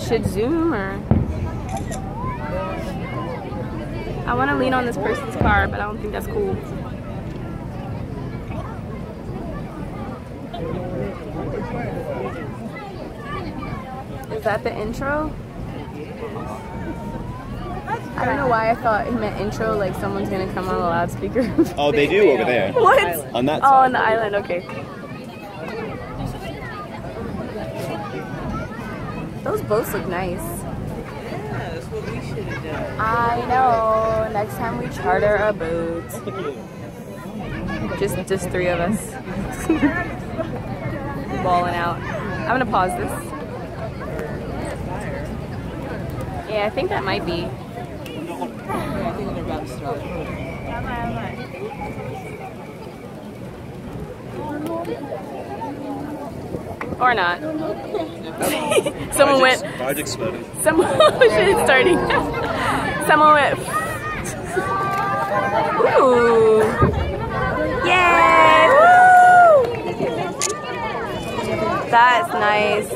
should zoom or... I want to lean on this person's car, but I don't think that's cool. Is that the intro? I don't know why I thought it meant intro, like someone's gonna come on the loudspeaker. Oh, they do over there. What? On that side. Oh, on the island, okay. Those boats look nice. Yeah, that's what we should have done. I know. Next time we charter a boat. Just 3 of us. Balling out. I'm gonna pause this. Yeah, I think that might be. Yeah, I think they're about to start. Or not. Someone went. Project exploded. Someone shit starting. Someone went. Ooh. Yay! Woo! That's nice.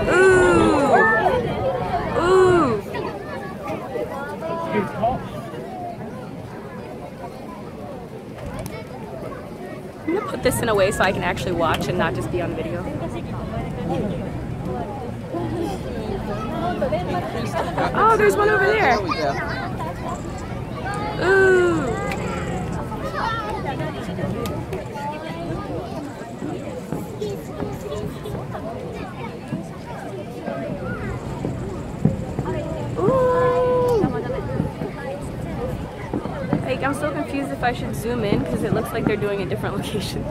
Ooh. Ooh. I'm gonna put this in a way so I can actually watch and not just be on video. Oh, there's one over there. Ooh. Like, I'm so confused if I should zoom in because it looks like they're doing it in different locations.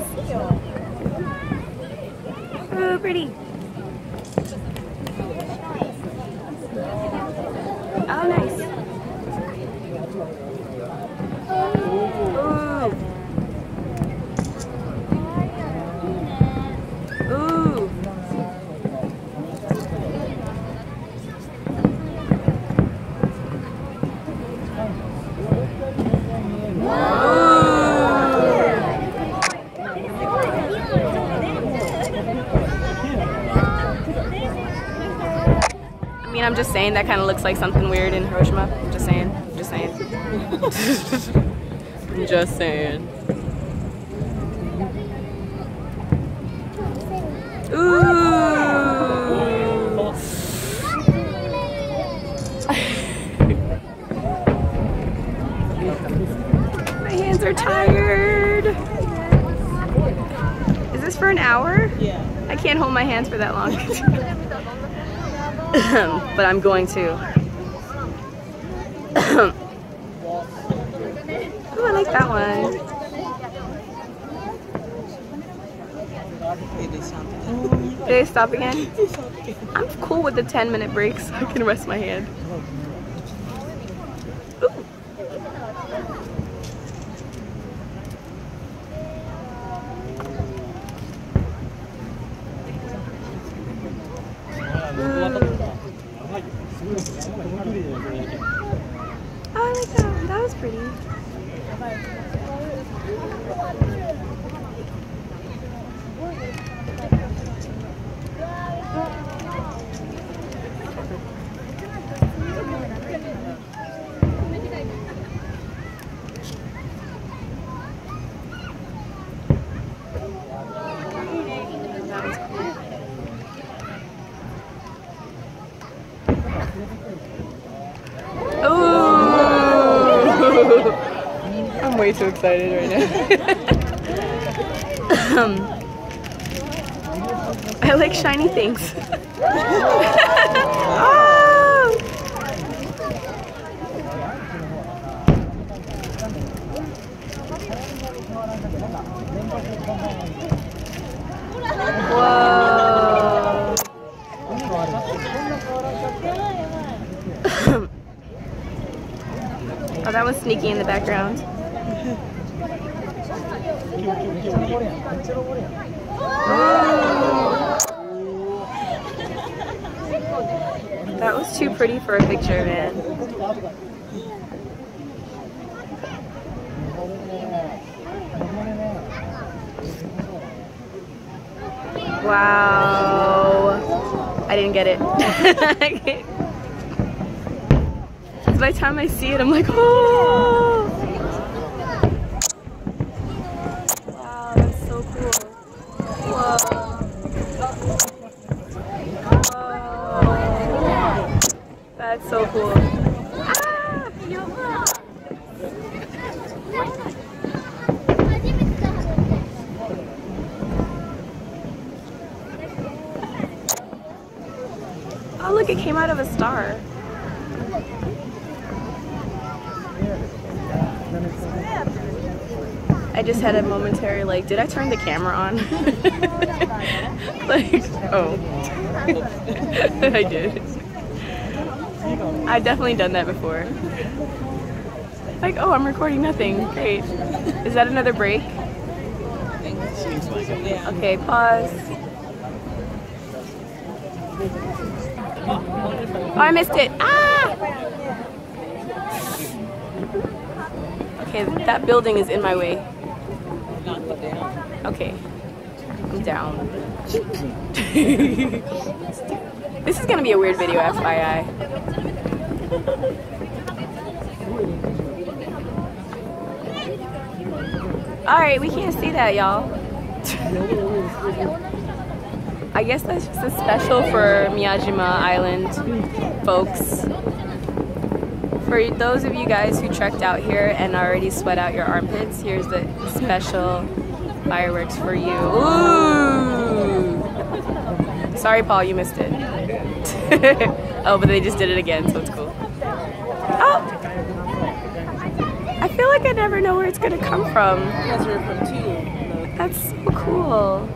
Ooh, pretty. Oh, nice. Ooh. Ooh. I mean, I'm just saying that kind of looks like something weird in Hiroshima. I'm just saying. I'm just saying. I'm just saying. Ooh. My hands are tired. Is this for an hour? Yeah. I can't hold my hands for that long. But I'm going to. Oh, I like that one. Did they stop again? I'm cool with the 10-minute break so I can rest my hand. Ooh. Oh, I like that one. That was pretty. I'm way too excited right now. I like shiny things. Oh! Whoa! Oh, that one's sneaky in the background. That was too pretty for a picture, man. Wow. I didn't get it. By the time I see it, I'm like, oh! Wow, that's so cool. Whoa. Whoa. That's so cool. Ah! Oh, look, it came out of a star. I just had a momentary, like, did I turn the camera on? Like, oh. I did. I've definitely done that before. Like, oh, I'm recording nothing. Great. Is that another break? Okay, pause. Oh, I missed it. Ah! Okay, that building is in my way. Okay. I'm down. This is gonna be a weird video, FYI. Alright, we can't see that, y'all. I guess that's just a special for Miyajima Island folks. For those of you guys who trekked out here and already sweat out your armpits, here's the special fireworks for you. Ooh! Sorry, Paul, you missed it. Oh, but they just did it again, so it's cool. Oh! I feel like I never know where it's gonna come from. That's so cool.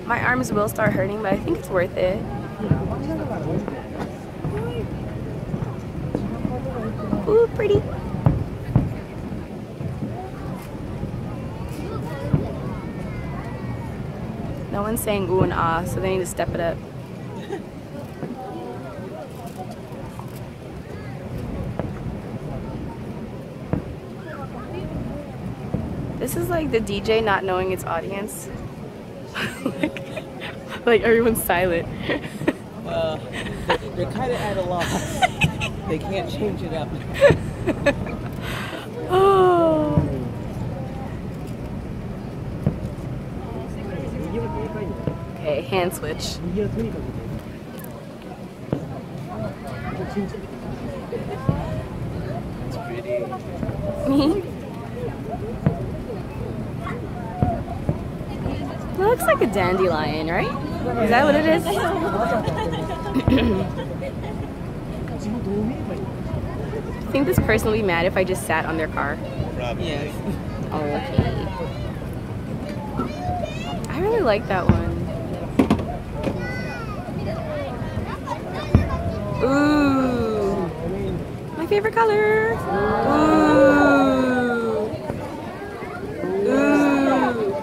My arms will start hurting, but I think it's worth it. Ooh, pretty. No one's saying ooh and ah, so they need to step it up. This is like the DJ not knowing its audience. like everyone's silent. They're kind of at a loss. They can't change it up. Oh. Okay, hand switch. It's pretty. It looks like a dandelion, right? Is that what it is? I think this person will be mad if I just sat on their car. Probably. Yes. Okay. I really like that one. Ooh. My favorite color. Ooh. Ooh.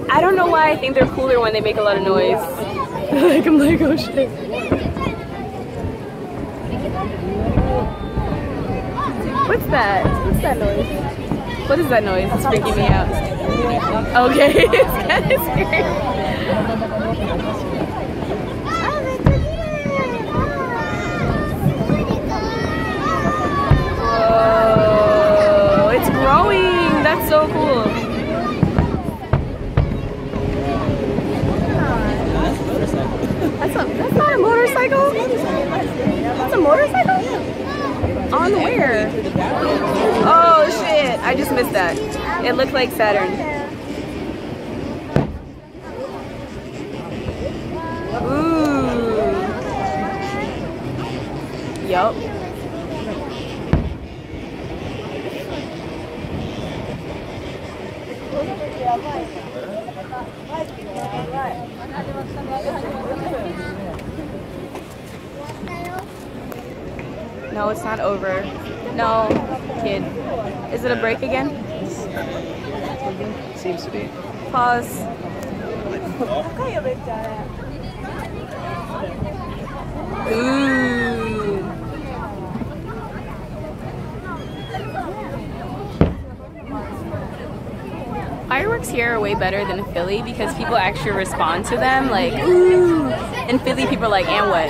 I don't know why I think they're cooler when they make a lot of noise. Like, I'm like, oh shit. What's that? What's that noise? What is that noise? It's freaking me out. Okay, it's kind of scary. Whoa, it's growing. That's so cool. That's not a motorcycle? That's a motorcycle? On where? Oh shit, I just missed that. It looked like Saturn. Ooh. Yup. No, it's not over. No, kid. Is it a break again? Seems to be. Pause. Ooh. fireworks here are way better than in Philly because people actually respond to them like, ooh. In Philly, people are like, and what?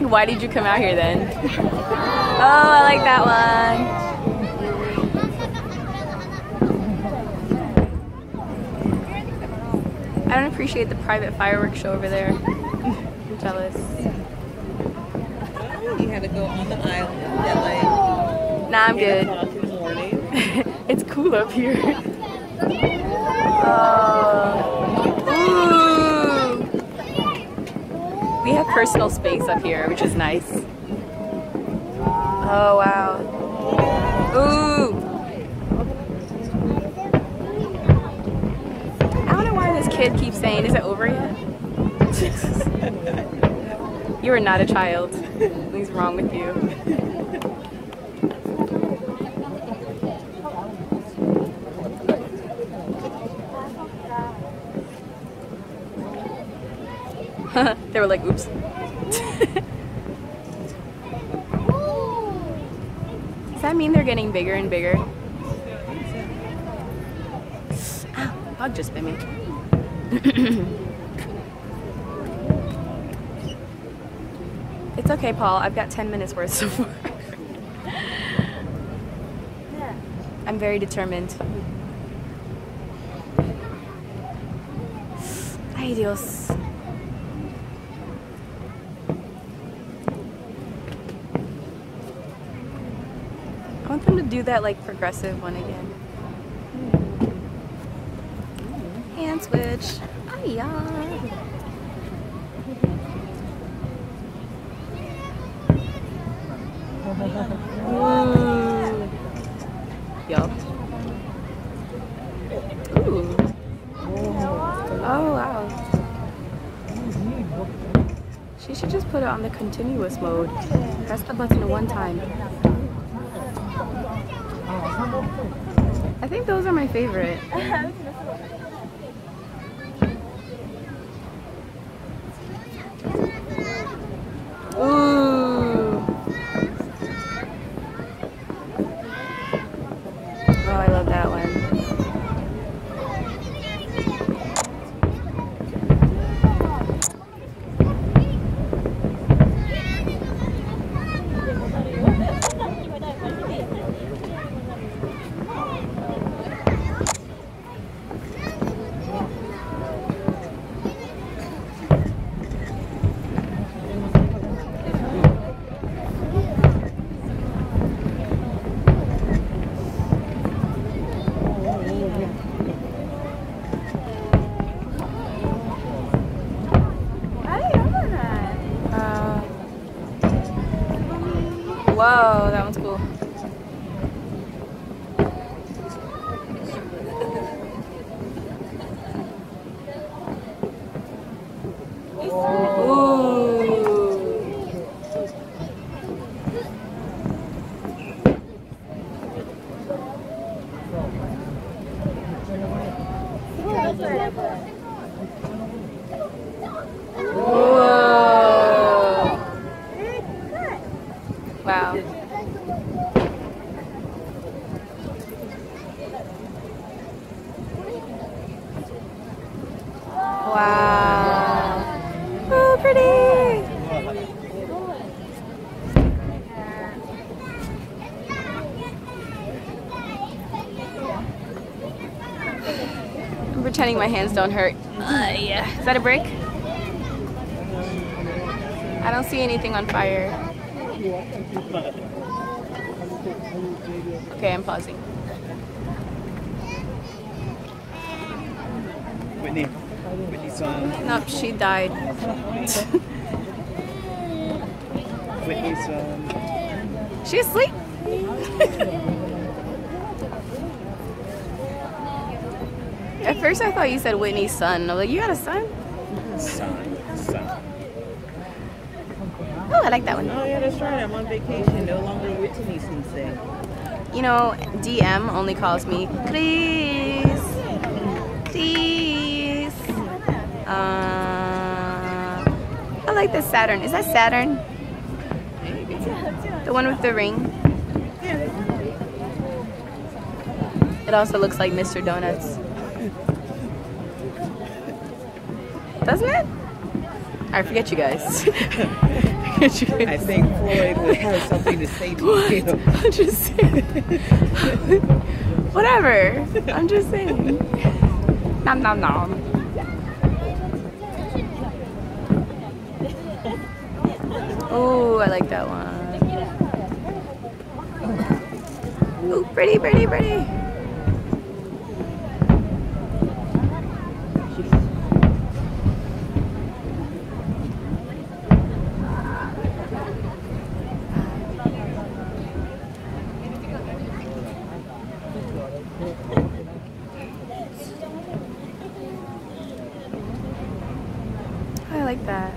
Why did you come out here then? Oh, I like that one. I don't appreciate the private fireworks show over there. I'm jealous. You had to go on the island at like Nah, I'm 8 good. o'clock in the morning. It's cool up here. Ooh. We have personal space up here, which is nice. Oh, wow. Ooh. I don't know why this kid keeps saying, is it over yet? You are not a child. Something's wrong with you. They were like, oops. Does that mean they're getting bigger and bigger? Ow, bug just bit me. It's okay, Paul. I've got 10 minutes worth so far. I'm very determined. Ay, Dios. I want them to do that like progressive one again. Hand switch. Hiya. Ooh. Yup. Ooh. Oh wow. She should just put it on the continuous mode. Press the button one time. I think those are my favorite. Ooh. Oh, I love that one. Whoa, that one's cool. Wow. Wow. Oh, pretty. I'm pretending my hands don't hurt. Yeah. Is that a brick? I don't see anything on fire. Okay, I'm pausing. Whitney's son. Nope, she died. Whitney's son. She asleep? At first I thought you said Whitney's son. I was like, you got a son? Son. Oh, I like that one. Oh yeah, that's right. I'm on vacation. No longer Whitney Sensei. You know, DM only calls me Chris. Chris. I like the Saturn. Is that Saturn? The one with the ring? Yeah. It also looks like Mr. Donuts. Doesn't it? I forget you guys. I think Floyd would have something to say to you. I'm just saying. Whatever. I'm just saying. Nom nom nom. Oh, I like that one. Oh, pretty, pretty, pretty. I like that.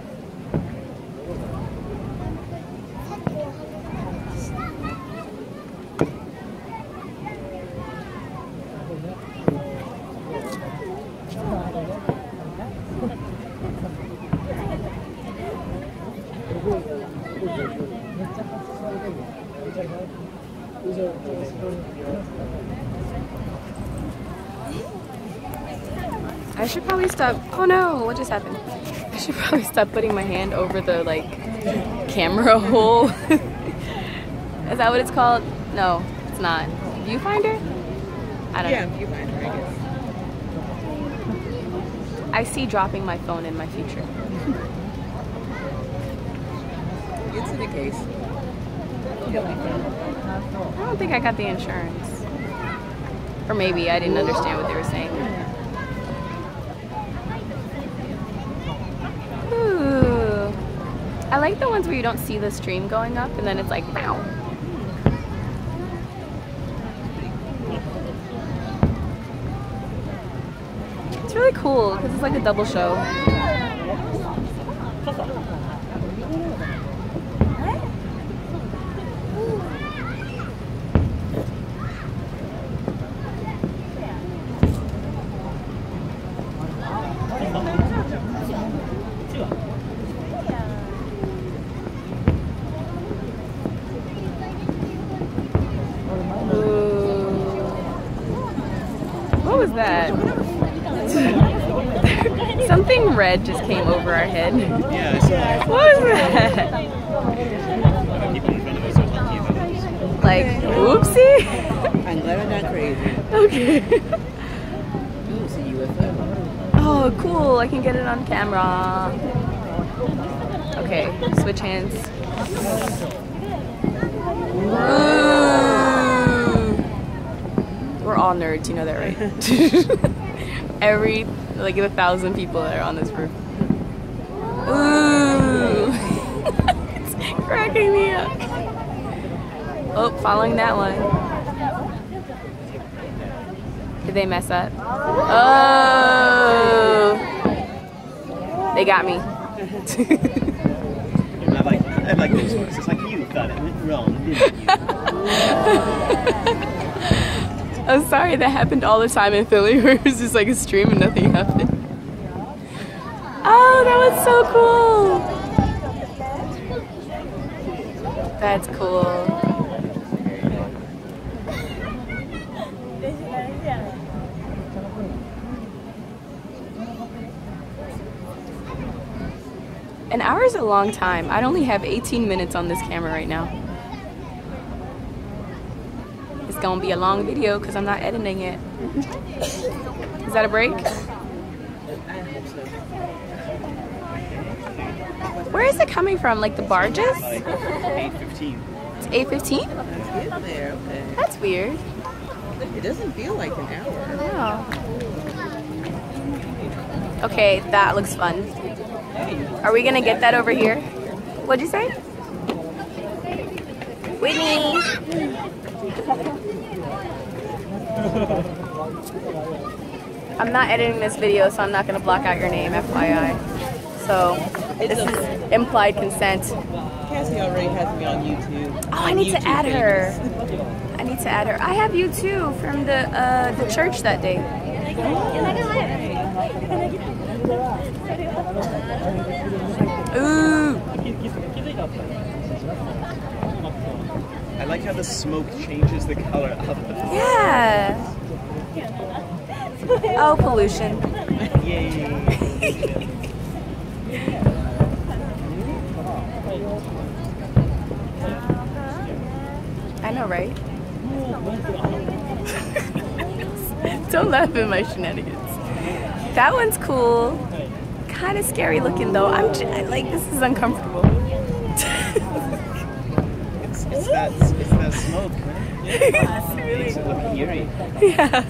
I should probably stop. Oh no, what just happened? I should probably stop putting my hand over the like camera hole. Is that what it's called? No, it's not. Viewfinder? I don't know. Yeah, viewfinder, I guess. I see dropping my phone in my future. It's in the case. I don't think I got the insurance. Or maybe I didn't understand what they were saying. Ooh. I like the ones where you don't see the stream going up and then it's like, wow. It's really cool because it's like a double show. What was that? Something red just came over our head. Yeah, I saw that. What was that? People in front of us are talking about it. Like, oopsie? I'm glad I'm not crazy. Okay. Ooh, it's a UFO. Oh, cool. I can get it on camera. Okay, switch hands. Ooh. We're all nerds, you know that, right? Like 1,000 people that are on this roof. Ooh. It's cracking me up. Oh, following that one. Did they mess up? Oh. They got me. I like those ones. It's like you thought it went wrong, didn't you? I'm sorry, that happened all the time in Philly where it was just like a stream and nothing happened. Oh, that was so cool. That's cool. An hour is a long time. I'd only have 18 minutes on this camera right now. It's gonna be a long video because I'm not editing it. Is that a break? Where is it coming from? Like the barges? Like 8:15. It's 8:15? Let's get there, okay. That's weird. It doesn't feel like an hour. No. Okay, that looks fun. Are we gonna get that over here? What'd you say? Whitney! I'm not editing this video, so I'm not gonna block out your name, FYI. So, this is implied consent. Cassie already has me on YouTube. Oh, I need to add her. I need to add her. I have you too from the church that day. Ooh. I like how the smoke changes the color of the Yeah. Oh, pollution. Yay. I know, right? Don't laugh at my shenanigans. That one's cool. Kind of scary looking though. Like, this is uncomfortable. It's that smoke, man. It's It makes it look eerie. Yeah.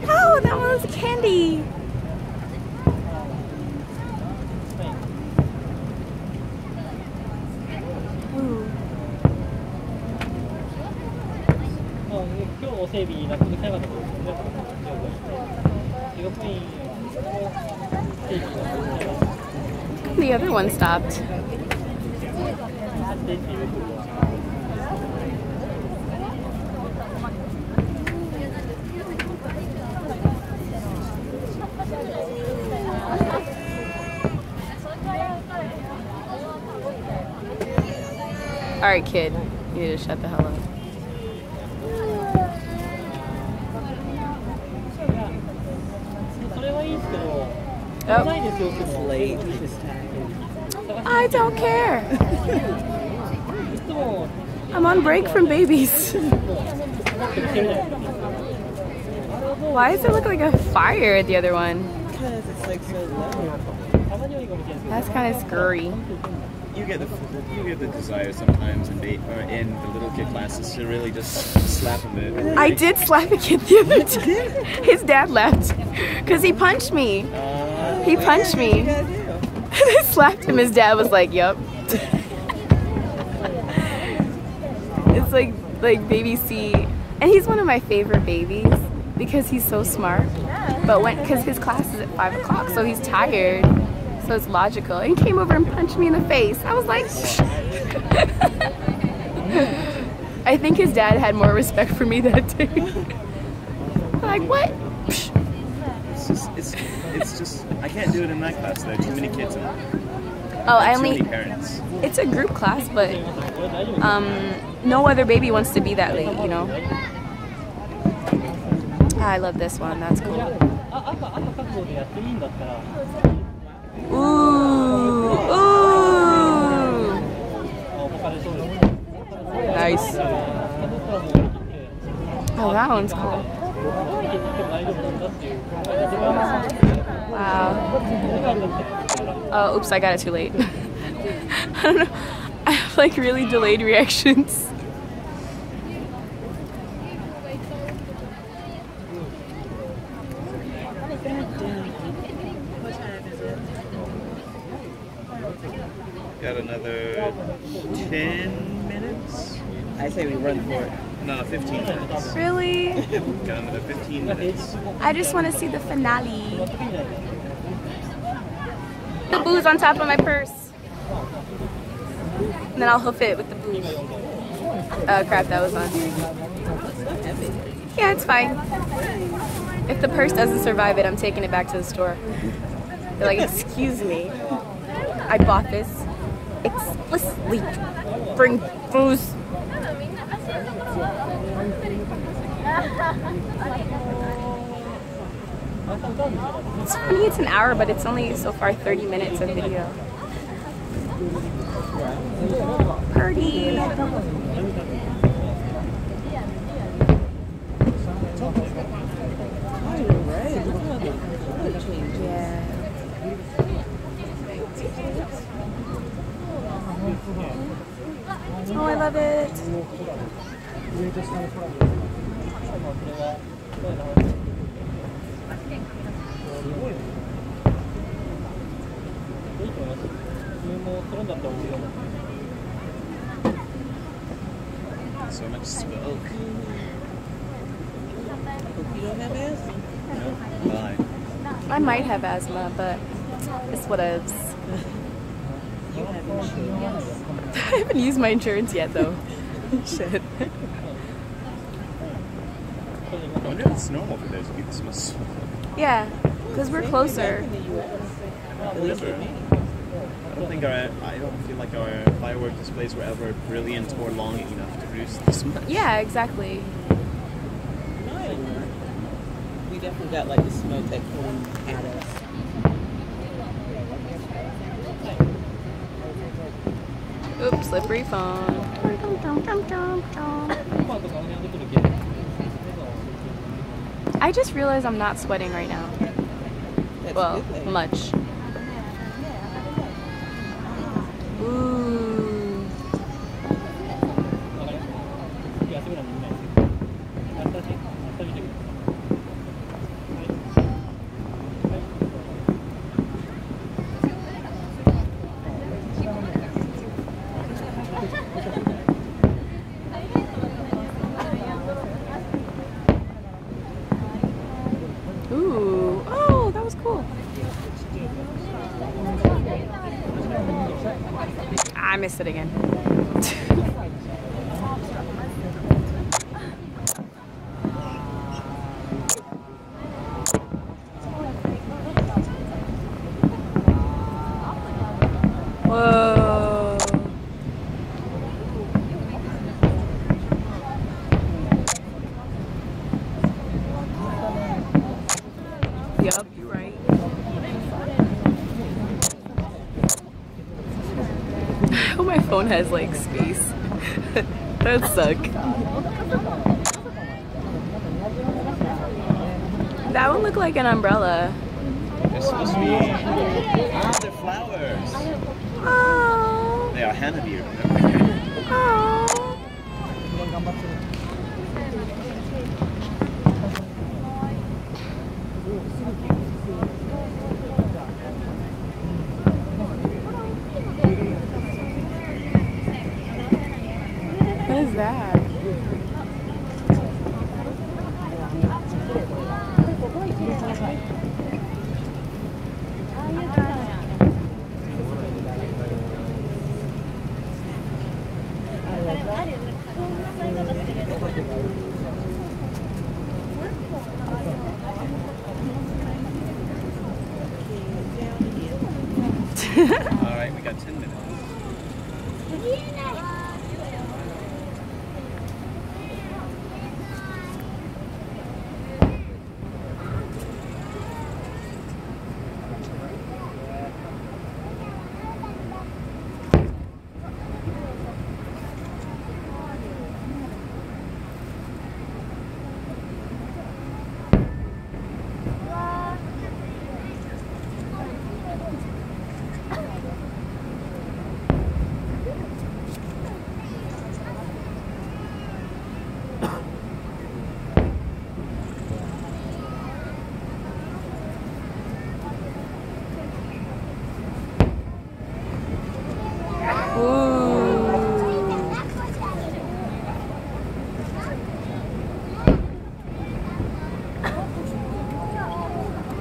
Oh, that one was candy. Ooh. The other one stopped. Alright, kid. You need to shut the hell up. Oh. It's late. It's tired. I don't care. I'm on break from babies. Why does it look like a fire at the other one? Because it's like so low. That's kind of scary. You get the desire sometimes in the little kid classes to really just slap a bit. I did slap a kid the other day. His dad left because he punched me. He punched me. I slapped him. His dad was like, "Yup." It's like baby C, and he's one of my favorite babies because he's so smart. But because his class is at 5 o'clock, so he's tired. So it's logical. And he came over and punched me in the face. I was like, I think his dad had more respect for me that day. Like, what? It's just I can't do it in my class. There are too many kids and Oh, too many parents. It's a group class, but no other baby wants to be that late, you know. I love this one. That's cool. Ooh, ooh. Nice. Oh, that one's cool. Wow. Oh, oops, I got it too late. I don't know. I have like really delayed reactions. Got another 10 minutes? I say we run for it. No, 15 minutes. Really? Got another 15 minutes. I just want to see the finale. The booze on top of my purse. And then I'll hoof it with the booze. Oh crap, that was on. Yeah, it's fine. If the purse doesn't survive it, I'm taking it back to the store. They're like, excuse me. I bought this explicitly. Bring booze. It's funny it's an hour, but it's only so far 30 minutes of video. Purdy. Yeah. Oh, I love it. So much smoke. You don't have asthma? No, bye. I might have asthma, but it's whatevs. You have insurance. I haven't used my insurance yet, though. Shit. I wonder if it's normal for those people to smell smoke. Yeah, because we're closer. At least with me. I I don't feel like our firework displays were ever brilliant or long enough to produce this much. Yeah, exactly. We definitely got like the smoke that came at us. Oops, slippery phone. I just realized I'm not sweating right now. That's Well, good. much. Ooh. Ooh. Oh, that was cool. I missed it again. Whoa. Yup, you're right. Oh, my phone has like space. That would suck. That would look like an umbrella. They're supposed to be. Ah, they're flowers. Oh. They are hanabi. Oh. What is that? Alright, we got 10 minutes.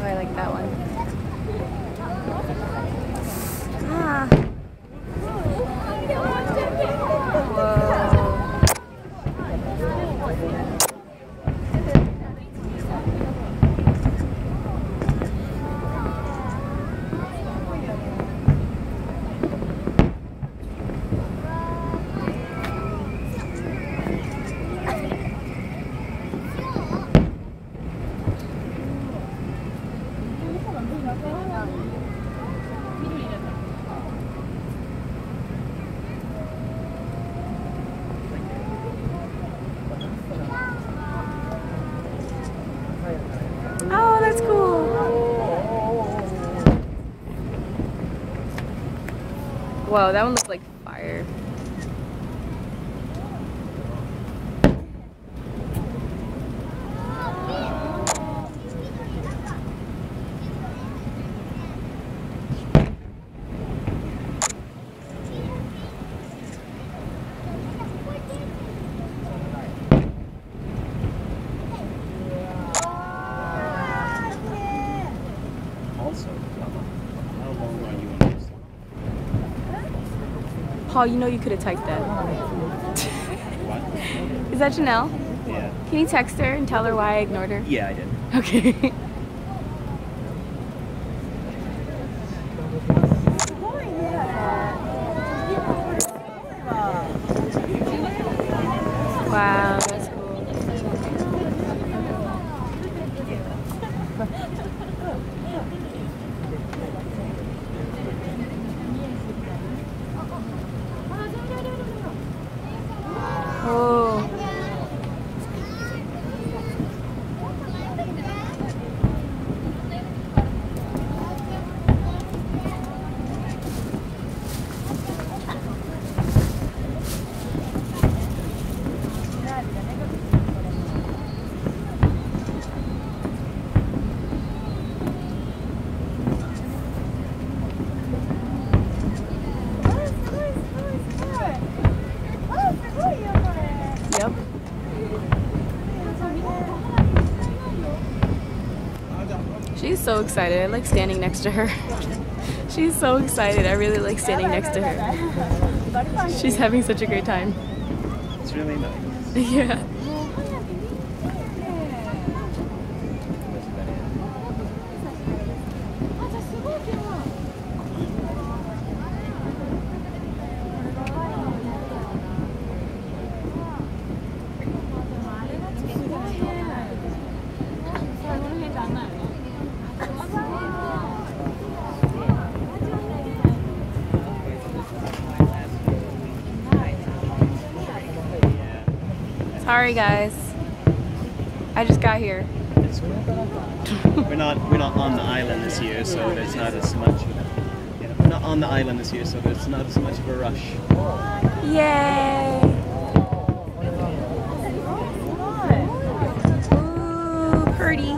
I like that one. Ah. Oh, that's cool. Whoa, that one looks like fire. Also, how long are you on this? Paul, you know you could have typed that. What? Is that Janelle? Yeah. Can you text her and tell her why I ignored her? Yeah, I did. Okay. Wow, that's cool. Oh. Yep. She's so excited. I like standing next to her. She's so excited. I really like standing next to her. She's having such a great time. It's really nice. Yeah. Sorry guys, I just got here. We're not on the island this year, so there's not as much. Yeah, we're not on the island this year, so there's not as much of a rush. Yay! Ooh, pretty.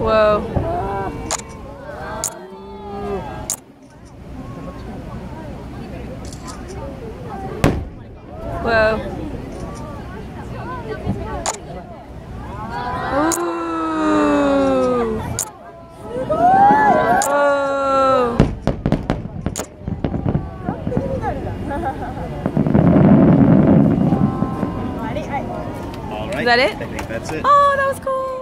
Whoa. Whoa. Ooh. Oh. All right. Is that it? I think that's it. Oh, that was cool.